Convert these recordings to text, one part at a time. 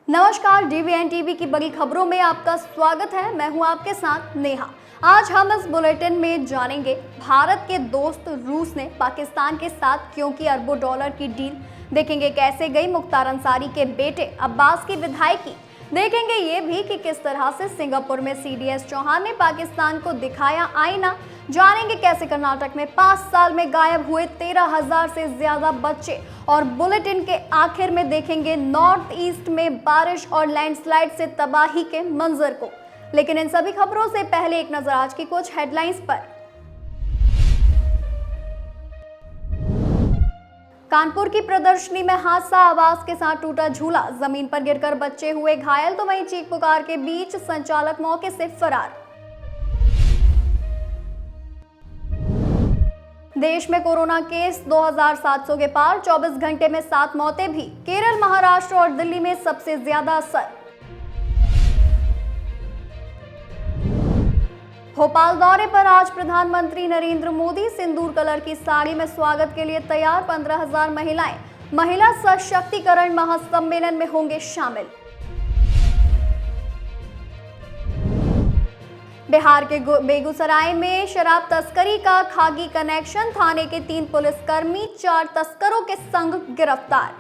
नमस्कार, डीवीएन टीवी की बड़ी खबरों में आपका स्वागत है। मैं हूं आपके साथ नेहा। आज हम इस बुलेटिन में जानेंगे भारत के दोस्त रूस ने पाकिस्तान के साथ क्यों की अरबों डॉलर की डील। देखेंगे कैसे गई मुख्तार अंसारी के बेटे अब्बास की विधायकी। देखेंगे ये भी कि किस तरह से सिंगापुर में सीडीएस चौहान ने पाकिस्तान को दिखाया आईना। जानेंगे कैसे कर्नाटक में 5 साल में गायब हुए 13,000 से ज्यादा बच्चे। और बुलेटिन के आखिर में देखेंगे नॉर्थ ईस्ट में बारिश और लैंडस्लाइड से तबाही के मंजर को। लेकिन इन सभी खबरों से पहले एक नजर आज की कुछ हेडलाइंस पर। कानपुर की प्रदर्शनी में हादसा, आवाज के साथ टूटा झूला, जमीन पर गिरकर बच्चे हुए घायल तो वहीं चीख पुकार के बीच संचालक मौके से फरार। देश में कोरोना केस 2,700 के पार, 24 घंटे में 7 मौतें भी। केरल, महाराष्ट्र और दिल्ली में सबसे ज्यादा असर। भोपाल दौरे पर आज प्रधानमंत्री नरेंद्र मोदी, सिंदूर कलर की साड़ी में स्वागत के लिए तैयार 15,000 महिलाएं। महिला सशक्तिकरण महासम्मेलन में होंगे शामिल। बिहार के बेगूसराय में शराब तस्करी का खाकी कनेक्शन, थाने के 3 पुलिसकर्मी 4 तस्करों के संग गिरफ्तार।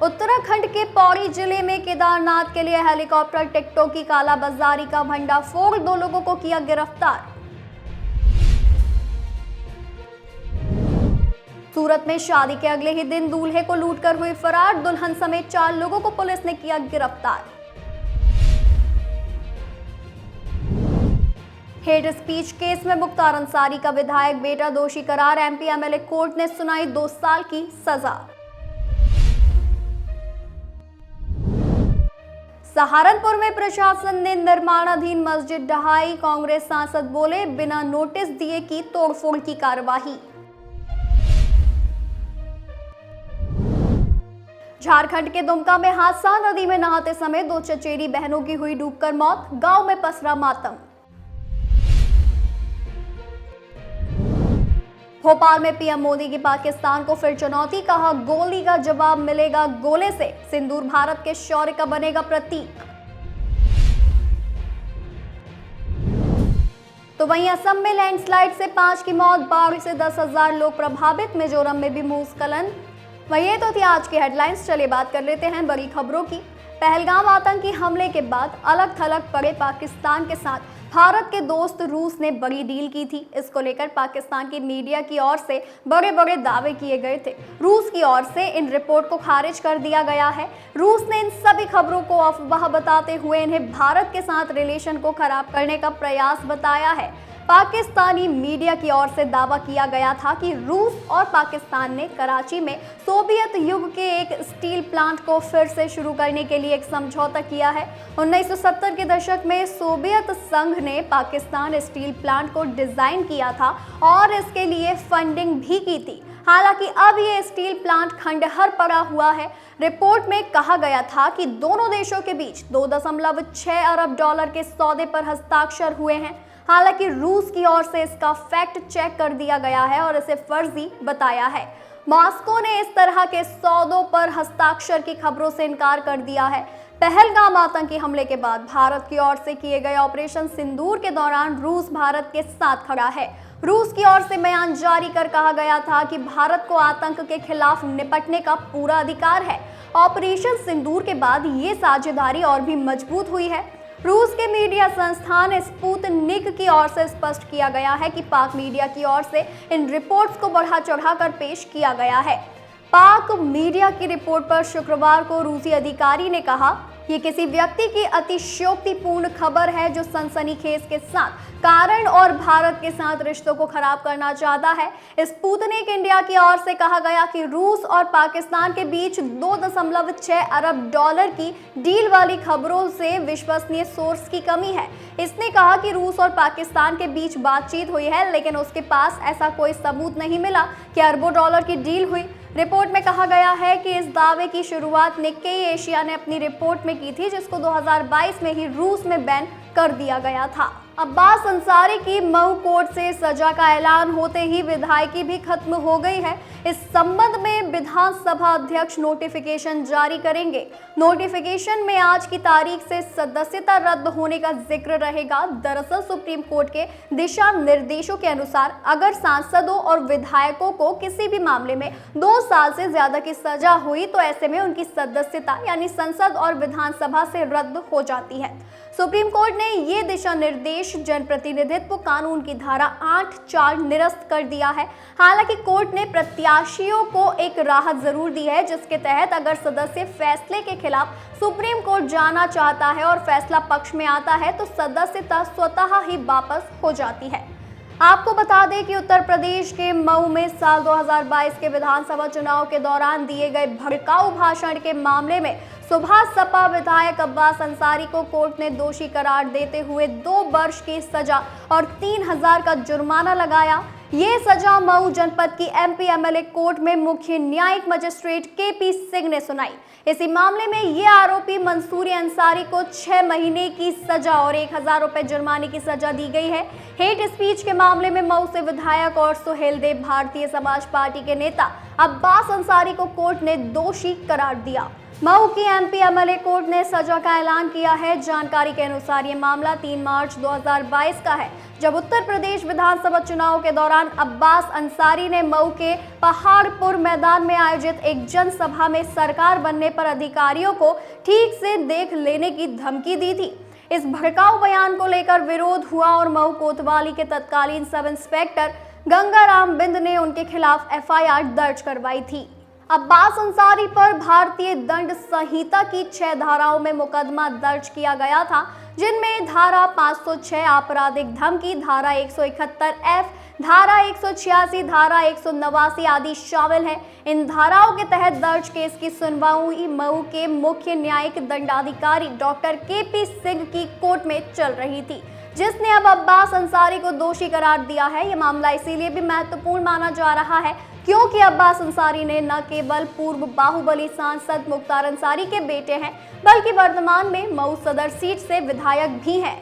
उत्तराखंड के पौड़ी जिले में केदारनाथ के लिए हेलीकॉप्टर टिकटों की कालाबाजारी का भंडाफोड़, 2 लोगों को किया गिरफ्तार। सूरत में शादी के अगले ही दिन दूल्हे को लूटकर हुई फरार, दुल्हन समेत 4 लोगों को पुलिस ने किया गिरफ्तार। हेट स्पीच केस में मुख्तार अंसारी का विधायक बेटा दोषी करार, एमपी एमएलए कोर्ट ने सुनाई 2 साल की सजा। सहारनपुर में प्रशासन ने निर्माणाधीन मस्जिद ढहाई, कांग्रेस सांसद बोले बिना नोटिस दिए की तोड़फोड़ की कार्रवाई। झारखंड के दुमका में हादसा, नदी में नहाते समय 2 चचेरी बहनों की हुई डूबकर मौत, गांव में पसरा मातम। भोपाल में पीएम मोदी की पाकिस्तान को फिर चुनौती, कहा गोली का जवाब मिलेगा गोले से, सिंदूर भारत के शौर्य का बनेगा प्रतीक। तो वहीं असम में लैंडस्लाइड से 5 की मौत, बाढ़ से 10,000 लोग प्रभावित, मिजोरम में भी भूस्खलन। वही ये तो थी आज की हेडलाइंस। चलिए बात कर लेते हैं बड़ी खबरों की। पहलगाम आतंकी हमले के बाद अलग थलग पड़े पाकिस्तान के साथ भारत के दोस्त रूस ने बड़ी डील की थी। इसको लेकर पाकिस्तान की मीडिया की ओर से बड़े बड़े दावे किए गए थे। रूस की ओर से इन रिपोर्ट को खारिज कर दिया गया है। रूस ने इन सभी खबरों को अफवाह बताते हुए इन्हें भारत के साथ रिलेशन को खराब करने का प्रयास बताया है। पाकिस्तानी मीडिया की ओर से दावा किया गया था कि रूस और पाकिस्तान ने कराची में सोवियत युग के एक स्टील प्लांट को फिर से शुरू करने के लिए एक समझौता किया है। 1970 के दशक में सोवियत संघ ने पाकिस्तान स्टील प्लांट को डिजाइन किया था और इसके लिए फंडिंग भी की थी। हालांकि अब ये स्टील प्लांट खंडहर पड़ा हुआ है। रिपोर्ट में कहा गया था कि दोनों देशों के बीच 2.6 अरब डॉलर के सौदे पर हस्ताक्षर हुए हैं। हालांकि रूस की ओर से इसका फैक्ट चेक कर दिया गया है और इसे फर्जी बताया है। मॉस्को ने इस तरह के सौदों पर हस्ताक्षर की खबरों से इनकार कर दिया है। पहलगाम आतंकी हमले के बाद भारत की ओर से किए गए ऑपरेशन सिंदूर के दौरान रूस भारत के साथ खड़ा है। रूस की ओर से बयान जारी कर कहा गया था कि भारत को आतंक के खिलाफ निपटने का पूरा अधिकार है। ऑपरेशन सिंदूर के बाद ये साझेदारी और भी मजबूत हुई है। रूस के मीडिया संस्थान स्पुतनिक की ओर से स्पष्ट किया गया है कि पाक मीडिया की ओर से इन रिपोर्ट्स को बढ़ा चढ़ाकर पेश किया गया है। पाक मीडिया की रिपोर्ट पर शुक्रवार को रूसी अधिकारी ने कहा, ये किसी व्यक्ति की अतिशयोक्तिपूर्ण खबर है जो सनसनीखेज के साथ कारण और भारत के साथ रिश्तों को खराब करना चाहता है। स्पुतनिक इंडिया की ओर से कहा गया कि रूस और पाकिस्तान के बीच 2.6 अरब डॉलर की डील वाली खबरों से विश्वसनीय सोर्स की कमी है। इसने कहा कि रूस और पाकिस्तान के बीच बातचीत हुई है, लेकिन उसके पास ऐसा कोई सबूत नहीं मिला कि अरबों डॉलर की डील हुई। रिपोर्ट में कहा गया है कि इस दावे की शुरुआत निक्केई एशिया ने अपनी रिपोर्ट में की थी, जिसको 2022 में ही रूस में बैन कर दिया गया था। अब्बास अंसारी की मऊ कोर्ट से सजा का ऐलान होते ही विधायकी भी खत्म हो गई है। इस संबंध में विधानसभा अध्यक्ष नोटिफिकेशन जारी करेंगे। नोटिफिकेशन में आज की तारीख से सदस्यता रद्द होने का जिक्र रहेगा। दरअसल सुप्रीम कोर्ट के दिशा निर्देशों के अनुसार अगर सांसदों और विधायकों को किसी भी मामले में 2 साल से ज्यादा की सजा हुई तो ऐसे में उनकी सदस्यता यानी संसद और विधानसभा से रद्द हो जाती है। सुप्रीम कोर्ट ने ये दिशा निर्देश जनप्रतिनिधित्व कानून की धारा 8(4) निरस्त कर दिया है। हालांकि कोर्ट ने प्रत्याशियों को एक राहत जरूर दी है, जिसके तहत अगर सदस्य फैसले के खिलाफ सुप्रीम कोर्ट जाना चाहता है और फैसला पक्ष में आता है तो सदस्यता स्वतः ही वापस हो जाती है। आपको बता दें कि उत्तर प्रदेश के मऊ में साल 2022 के विधानसभा चुनाव के दौरान दिए गए भड़काऊ भाषण के मामले में सुबह सपा विधायक अब्बास अंसारी को कोर्ट ने दोषी करार देते हुए 2 वर्ष की सजा और 3,000 का जुर्माना लगाया। ये सजा मऊ जनपद की MP MLA कोर्ट में मुख्य न्यायिक मजिस्ट्रेट KP सिंह ने सुनाई। इसी मामले में ये आरोपी मंसूरी अंसारी को 6 महीने की सजा और 1,000 रुपए जुर्माने की सजा दी गई है। हेट स्पीच के मामले में मऊ से विधायक और सुहेलदेव भारतीय समाज पार्टी के नेता अब्बास अंसारी को कोर्ट ने दोषी करार दिया। मऊ की MP MLA कोर्ट ने सजा का ऐलान किया है। जानकारी के अनुसार ये मामला 3 मार्च 2022 का है, जब उत्तर प्रदेश विधानसभा चुनाव के दौरान अब्बास अंसारी ने मऊ के पहाड़पुर मैदान में आयोजित एक जनसभा में सरकार बनने पर अधिकारियों को ठीक से देख लेने की धमकी दी थी। इस भड़काऊ बयान को लेकर विरोध हुआ और मऊ कोतवाली के तत्कालीन सब इंस्पेक्टर गंगाराम बिंद ने उनके खिलाफ FIR दर्ज करवाई थी। अब्बास अंसारी पर भारतीय दंड संहिता की 6 धाराओं में मुकदमा दर्ज किया गया था, जिनमें धारा 506 आपराधिक धमकी, धारा 171F, धारा 186, धारा 189 आदि शामिल हैं। इन धाराओं के तहत दर्ज केस की सुनवाई मऊ के मुख्य न्यायिक दंडाधिकारी डॉक्टर KP सिंह की कोर्ट में चल रही थी, जिसने अब अब्बास अंसारी को दोषी करार दिया है। ये मामला इसीलिए भी महत्वपूर्ण माना जा रहा है क्योंकि अब्बास अंसारी ने न केवल पूर्व बाहुबली सांसद मुख्तार अंसारी के बेटे हैं, बल्कि वर्तमान में मऊ सदर सीट से विधायक भी हैं।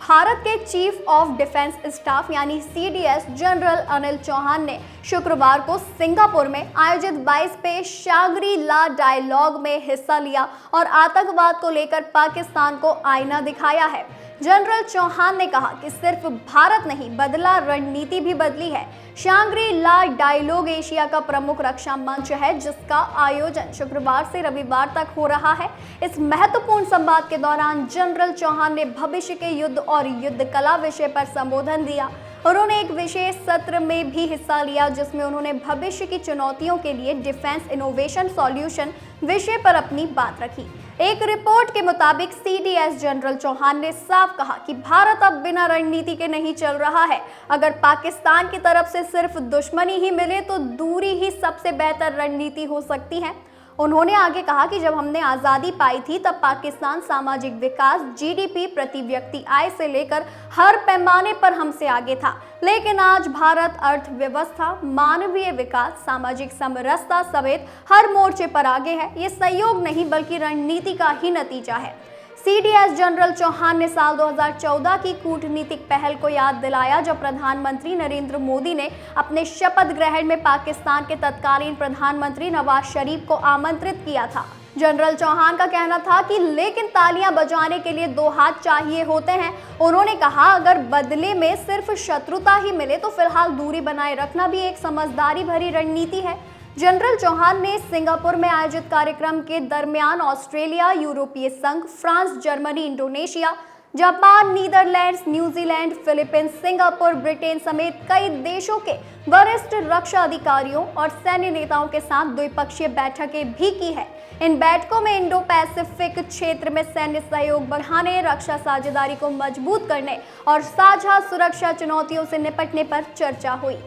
भारत के चीफ ऑफ डिफेंस स्टाफ यानी CDS जनरल अनिल चौहान ने शुक्रवार को सिंगापुर में आयोजित 22वें शांग्री-ला डायलॉग में हिस्सा लिया और आतंकवाद को लेकर पाकिस्तान को आईना दिखाया है। जनरल चौहान ने कहा कि सिर्फ भारत नहीं बदला, रणनीति भी बदली है। शांग्री-ला डायलॉग एशिया का प्रमुख रक्षा मंच है, जिसका आयोजन शुक्रवार से रविवार तक हो रहा है। इस महत्वपूर्ण संवाद के दौरान जनरल चौहान ने भविष्य के युद्ध और युद्ध कला विषय पर संबोधन दिया। उन्होंने एक विशेष सत्र में भी हिस्सा लिया, जिसमें उन्होंने भविष्य की चुनौतियों के लिए डिफेंस इनोवेशन सॉल्यूशन विषय पर अपनी बात रखी। एक रिपोर्ट के मुताबिक CDS जनरल चौहान ने साफ कहा कि भारत अब बिना रणनीति के नहीं चल रहा है। अगर पाकिस्तान की तरफ से सिर्फ दुश्मनी ही मिले तो दूरी ही सबसे बेहतर रणनीति हो सकती है। उन्होंने आगे कहा कि जब हमने आज़ादी पाई थी तब पाकिस्तान सामाजिक विकास, GDP, प्रति व्यक्ति आय से लेकर हर पैमाने पर हमसे आगे था, लेकिन आज भारत अर्थव्यवस्था, मानवीय विकास, सामाजिक समरसता समेत हर मोर्चे पर आगे है। ये संयोग नहीं बल्कि रणनीति का ही नतीजा है। CDS जनरल चौहान ने साल 2014 की कूटनीतिक पहल को याद दिलाया, जब प्रधानमंत्री नरेंद्र मोदी ने अपने शपथ ग्रहण में पाकिस्तान के तत्कालीन प्रधानमंत्री नवाज शरीफ को आमंत्रित किया था। जनरल चौहान का कहना था कि लेकिन तालियां बजाने के लिए 2 हाथ चाहिए होते हैं। उन्होंने कहा अगर बदले में सिर्फ शत्रुता ही मिले तो फिलहाल दूरी बनाए रखना भी एक समझदारी भरी रणनीति है। जनरल चौहान ने सिंगापुर में आयोजित कार्यक्रम के दरमियान ऑस्ट्रेलिया, यूरोपीय संघ, France, Germany, Indonesia, Japan, Netherlands, New Zealand, Philippines, Singapore, Britain समेत कई देशों के वरिष्ठ रक्षा अधिकारियों और सैन्य नेताओं के साथ द्विपक्षीय बैठकें भी की है। इन बैठकों में इंडो पैसिफिक क्षेत्र में सैन्य सहयोग बढ़ाने, रक्षा साझेदारी को मजबूत करने और साझा सुरक्षा चुनौतियों से निपटने पर चर्चा हुई।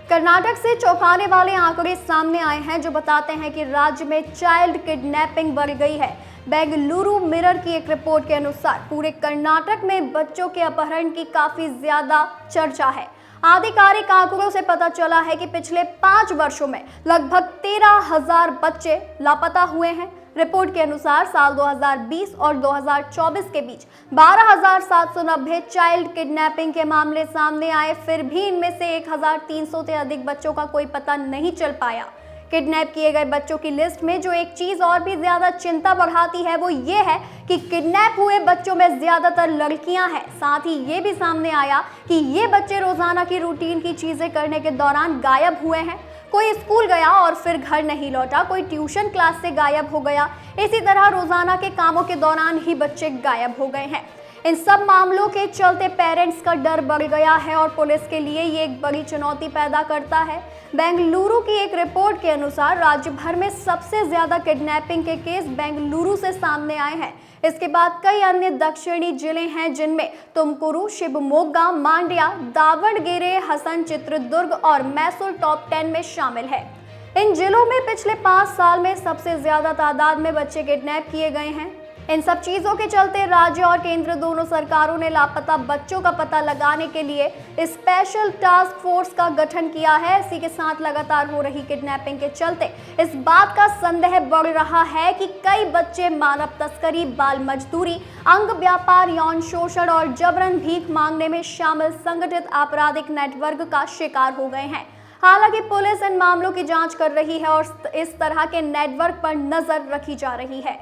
कर्नाटक से चौंकाने वाले आंकड़े सामने आए हैं जो बताते हैं कि राज्य में चाइल्ड किडनैपिंग बढ़ गई है। बेंगलुरु मिरर की एक रिपोर्ट के अनुसार पूरे कर्नाटक में बच्चों के अपहरण की काफी ज्यादा चर्चा है। आधिकारिक आंकड़ों से पता चला है कि पिछले 5 वर्षों में लगभग 13,000 बच्चे लापता हुए हैं। रिपोर्ट के अनुसार साल 2020 और 2024 के बीच 12,790 चाइल्ड किडनैपिंग के मामले सामने आए, फिर भी इनमें से 1,300 से अधिक बच्चों का कोई पता नहीं चल पाया। किडनैप किए गए बच्चों की लिस्ट में जो एक चीज और भी ज्यादा चिंता बढ़ाती है वो ये है कि किडनैप हुए बच्चों में ज्यादातर लड़कियां हैं। साथ ही ये भी सामने आया कि ये बच्चे रोजाना की रूटीन की चीजें करने के दौरान गायब हुए हैं। कोई स्कूल गया और फिर घर नहीं लौटा, कोई ट्यूशन क्लास से गायब हो गया। इसी तरह रोजाना के कामों के दौरान ही बच्चे गायब हो गए हैं। इन सब मामलों के चलते पेरेंट्स का डर बढ़ गया है और पुलिस के लिए ये एक बड़ी चुनौती पैदा करता है। बेंगलुरु की एक रिपोर्ट के अनुसार राज्य भर में सबसे ज्यादा किडनैपिंग के केस बेंगलुरु से सामने आए हैं। इसके बाद कई अन्य दक्षिणी जिले हैं जिनमें तुमकुरू, शिवमोगा, मांड्या, दावणगेरे, हसन, चित्रदुर्ग और मैसूर टॉप 10 में शामिल है। इन जिलों में पिछले 5 साल में सबसे ज्यादा तादाद में बच्चे किडनैप किए गए हैं। इन सब चीजों के चलते राज्य और केंद्र दोनों सरकारों ने लापता बच्चों का पता लगाने के लिए स्पेशल टास्क फोर्स का गठन किया है। इसी के साथ लगातार हो रही किडनैपिंग के चलते इस बात का संदेह बढ़ रहा है कि कई बच्चे मानव तस्करी, बाल मजदूरी, अंग व्यापार, यौन शोषण और जबरन भीख मांगने में शामिल संगठित आपराधिक नेटवर्क का शिकार हो गए हैं। हालांकि पुलिस इन मामलों की जांच कर रही है और इस तरह के नेटवर्क पर नजर रखी जा रही है।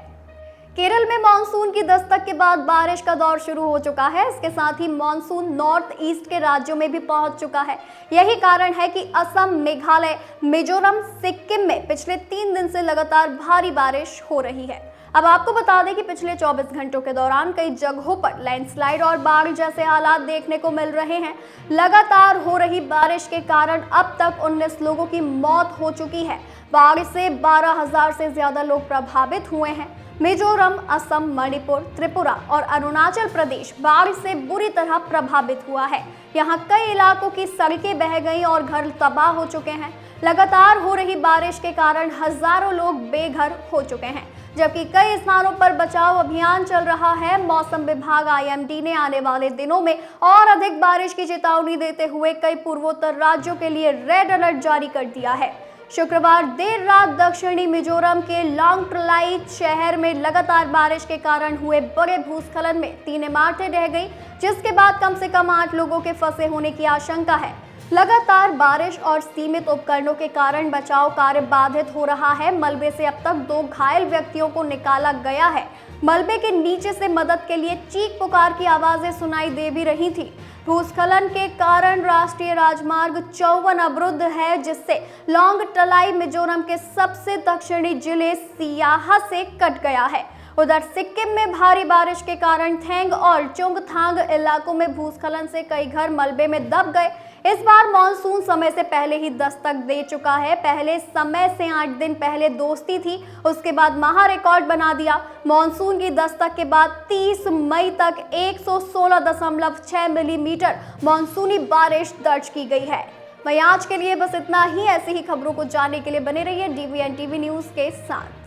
केरल में मानसून की दस्तक के बाद बारिश का दौर शुरू हो चुका है। इसके साथ ही मानसून नॉर्थ ईस्ट के राज्यों में भी पहुंच चुका है। यही कारण है कि असम, मेघालय, मिजोरम, सिक्किम में पिछले 3 दिन से लगातार भारी बारिश हो रही है। अब आपको बता दें कि पिछले 24 घंटों के दौरान कई जगहों पर लैंडस्लाइड और बाढ़ जैसे हालात देखने को मिल रहे हैं। लगातार हो रही बारिश के कारण अब तक 19 लोगों की मौत हो चुकी है। बाढ़ से 12,000 से ज्यादा लोग प्रभावित हुए हैं। मिजोरम, असम, मणिपुर, त्रिपुरा और अरुणाचल प्रदेश बाढ़ से बुरी तरह प्रभावित हुआ है। यहाँ कई इलाकों की सड़कें बह गई और घर तबाह हो चुके हैं। लगातार हो रही बारिश के कारण हजारों लोग बेघर हो चुके हैं, जबकि कई स्थानों पर बचाव अभियान चल रहा है। मौसम विभाग IMD ने आने वाले दिनों में और अधिक बारिश की चेतावनी देते हुए कई पूर्वोत्तर राज्यों के लिए रेड अलर्ट जारी कर दिया है। शुक्रवार देर रात दक्षिणी मिजोरम के लॉन्गट्लाई शहर में लगातार बारिश के कारण हुए बड़े भूस्खलन में 3 इमारतें ढह गई, जिसके बाद कम से कम 8 लोगों के फंसे होने की आशंका है। लगातार बारिश और सीमित उपकरणों के कारण बचाव कार्य बाधित हो रहा है। मलबे से अब तक 2 घायल व्यक्तियों को निकाला गया है। मलबे के नीचे से मदद के लिए चीख पुकार की आवाजें सुनाई दे भी रही थी। भूस्खलन के कारण राष्ट्रीय राजमार्ग 54 अवरुद्ध है, जिससे लॉन्गट्लाई मिजोरम के सबसे दक्षिणी जिले सियाहा से कट गया है। उधर सिक्किम में भारी बारिश के कारण थेंग और चुंगथांग इलाकों में भूस्खलन से कई घर मलबे में दब गए। इस बार मानसून समय से पहले ही दस्तक दे चुका है। पहले समय से 8 दिन पहले दोस्ती थी, उसके बाद महा रिकॉर्ड बना दिया। मानसून की दस्तक के बाद 30 मई तक 116.6 मिलीमीटर मानसूनी बारिश दर्ज की गई है। वहीं आज के लिए बस इतना ही। ऐसी ही खबरों को जानने के लिए बने रहिए DVN TV न्यूज के साथ।